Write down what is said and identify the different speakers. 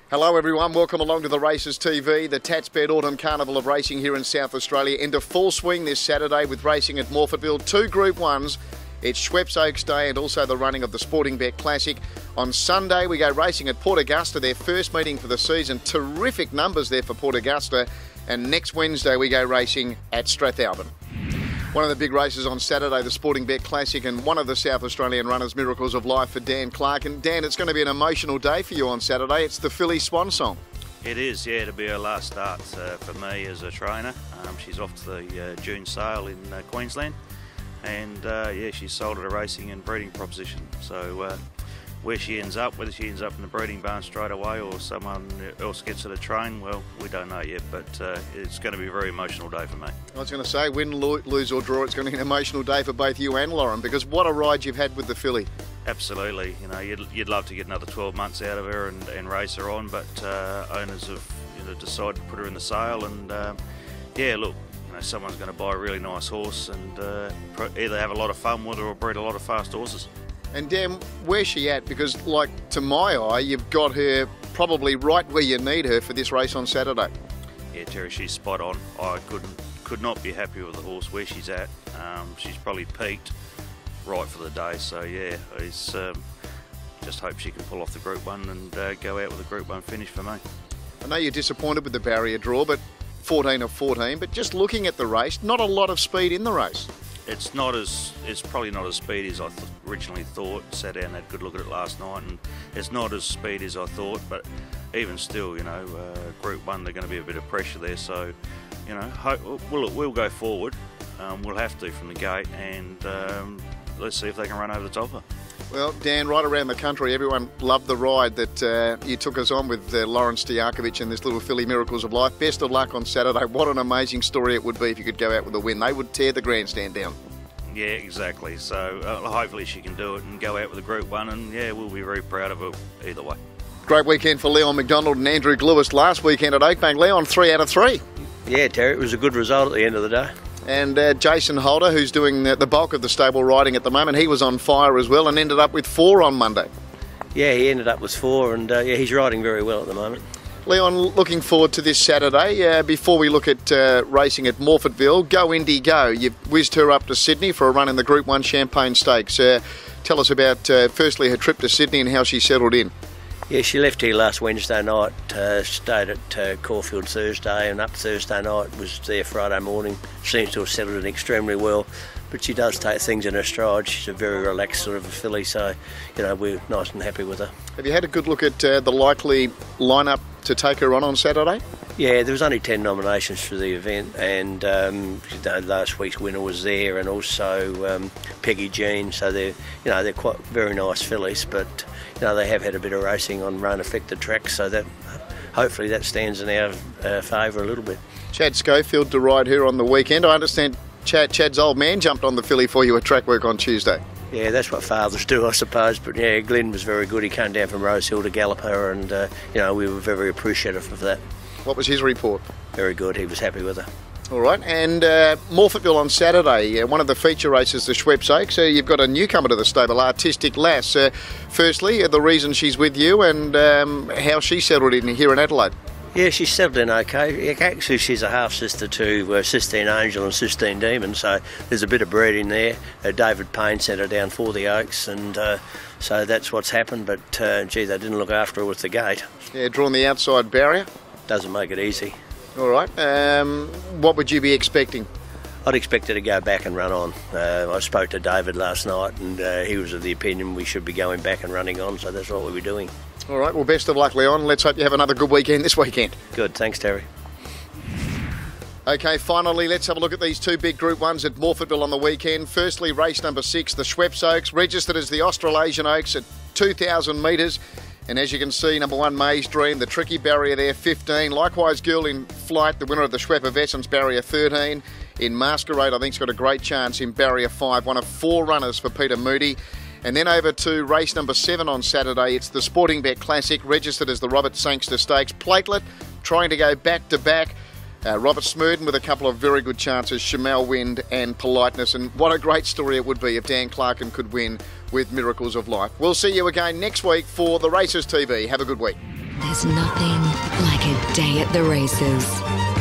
Speaker 1: Hello everyone, welcome along to the Races TV. The Tatsbed Autumn Carnival of Racing here in South Australia into full swing this Saturday with racing at Morphettville. 2 Group 1s. It's Schweppes Oaks Day and also the running of the Sportingbet Classic. On Sunday we go racing at Port Augusta, their first meeting for the season. Terrific numbers there for Port Augusta. And next Wednesday we go racing at Strathalbyn. One of the big races on Saturday, the Sportingbet Classic, and one of the South Australian runners' miracles of life for Dan Clarken. Dan, it's going to be an emotional day for you on Saturday. It's the filly swan song.
Speaker 2: It is, yeah. It'll be her last start for me as a trainer. She's off to the June sale in Queensland, and yeah, she's sold at a racing and breeding proposition. So where she ends up, whether she ends up in the breeding barn straight away or someone else gets her to train, well, we don't know yet, but it's going to be a very emotional day for me.
Speaker 1: I was going to say, win, lose or draw, it's going to be an emotional day for both you and Lauren, because what a ride you've had with the filly.
Speaker 2: Absolutely. You know, you'd love to get another 12 months out of her and race her on, but owners have decided to put her in the sale, and yeah, look, someone's going to buy a really nice horse and either have a lot of fun with her or breed a lot of fast horses.
Speaker 1: And Dan, where's she at? Because, like, to my eye, you've got her probably right where you need her for this race on Saturday.
Speaker 2: Yeah, Terry, she's spot on. I could not be happy with the horse where she's at. She's probably peaked right for the day. So yeah, it's just hope she can pull off the Group 1 and go out with a Group 1 finish for me.
Speaker 1: I know you're disappointed with the barrier draw, but 14 of 14. But just looking at the race, not a lot of speed in the race.
Speaker 2: It's probably not as speedy as I originally thought. Sat down and had a good look at it last night, and it's not as speedy as I thought. But even still, Group 1, there's going to be a bit of pressure there. So, we'll go forward. We'll have to from the gate, and let's see if they can run over the top of her. Well,
Speaker 1: Dan, right around the country, everyone loved the ride that you took us on with Lauren Stojakovic and this little filly Miracles of Life. Best of luck on Saturday. What an amazing story it would be if you could go out with a win. They would tear the grandstand down.
Speaker 2: Yeah, exactly. So hopefully she can do it and go out with a Group 1, and yeah, we'll be very proud of her either way.
Speaker 1: Great weekend for Leon Macdonald and Andrew Lewis last weekend at Oakbank. Leon, 3 out of 3.
Speaker 3: Yeah, Terry, it was a good result at the end of the day.
Speaker 1: And Jason Holder, who's doing the bulk of the stable riding at the moment, he was on fire as well and ended up with 4 on Monday.
Speaker 3: Yeah, he ended up with 4, and yeah, he's riding very well at the moment.
Speaker 1: Leon, looking forward to this Saturday. Before we look at racing at Morphettville, Go Indy Go. You've whizzed her up to Sydney for a run in the Group 1 Champagne Stakes. Tell us about, firstly, her trip to Sydney and how she settled in.
Speaker 3: Yeah, she left here last Wednesday night, stayed at Caulfield Thursday, and up Thursday night, was there Friday morning. Seems to have settled in extremely well, but she does take things in her stride. She's a very relaxed sort of a filly, so we're nice and happy with her.
Speaker 1: Have you had a good look at the likely lineup to take her on Saturday?
Speaker 3: Yeah, there was only 10 nominations for the event, and last week's winner was there, and also Peggy Jean. So they're quite very nice fillies, but they have had a bit of racing on rain-affected tracks, so that hopefully that stands in our favour a little bit.
Speaker 1: Chad Schofield to ride her on the weekend. I understand Chad's old man jumped on the filly for you at track work on Tuesday.
Speaker 3: Yeah, that's what fathers do, I suppose. But yeah, Glenn was very good. He came down from Rosehill to gallop her, and we were very appreciative of that.
Speaker 1: What was his report?
Speaker 3: Very good. He was happy with her.
Speaker 1: All right, and Morphettville on Saturday, one of the feature races, the Schweppes Oaks. You've got a newcomer to the stable, Artistic Lass. Firstly, the reason she's with you and how she settled in here in Adelaide.
Speaker 3: Yeah, she's settled in okay. Actually, she's a half-sister to Sistine Angel and Sistine Demon, so there's a bit of breeding there. David Payne sent her down for the Oaks, and so that's what's happened, but gee, they didn't look after her with the gate. Yeah,
Speaker 1: drawn the outside barrier.
Speaker 3: Doesn't make it easy.
Speaker 1: All right. What would you be expecting?
Speaker 3: I'd expect her to go back and run on. I spoke to David last night, and he was of the opinion we should be going back and running on, so that's what we'll be doing.
Speaker 1: All right, well, best of luck, Leon. Let's hope you have another good weekend this weekend.
Speaker 3: Good, thanks, Terry.
Speaker 1: Okay, finally, let's have a look at these 2 big Group 1s at Morphettville on the weekend. Firstly, race number 6, the Schweppes Oaks, registered as the Australasian Oaks at 2,000 metres. And as you can see, number 1, May's Dream, the tricky barrier there, 15. Likewise, Girl in Flight, the winner of the Schweppes Essence barrier, 13. In Masquerade, I think has got a great chance in barrier 5, one of 4 runners for Peter Moody. And then over to race number 7 on Saturday. It's the Sportingbet Classic, registered as the Robert Sangster Stakes. Platelet, trying to go back-to-back. Robert Smurden with a couple of very good chances, Shamal Wind and Politeness. And what a great story it would be if Dan Clarken could win with Miracles of Life. We'll see you again next week for the Races TV. Have a good week.
Speaker 4: There's nothing like a day at the races.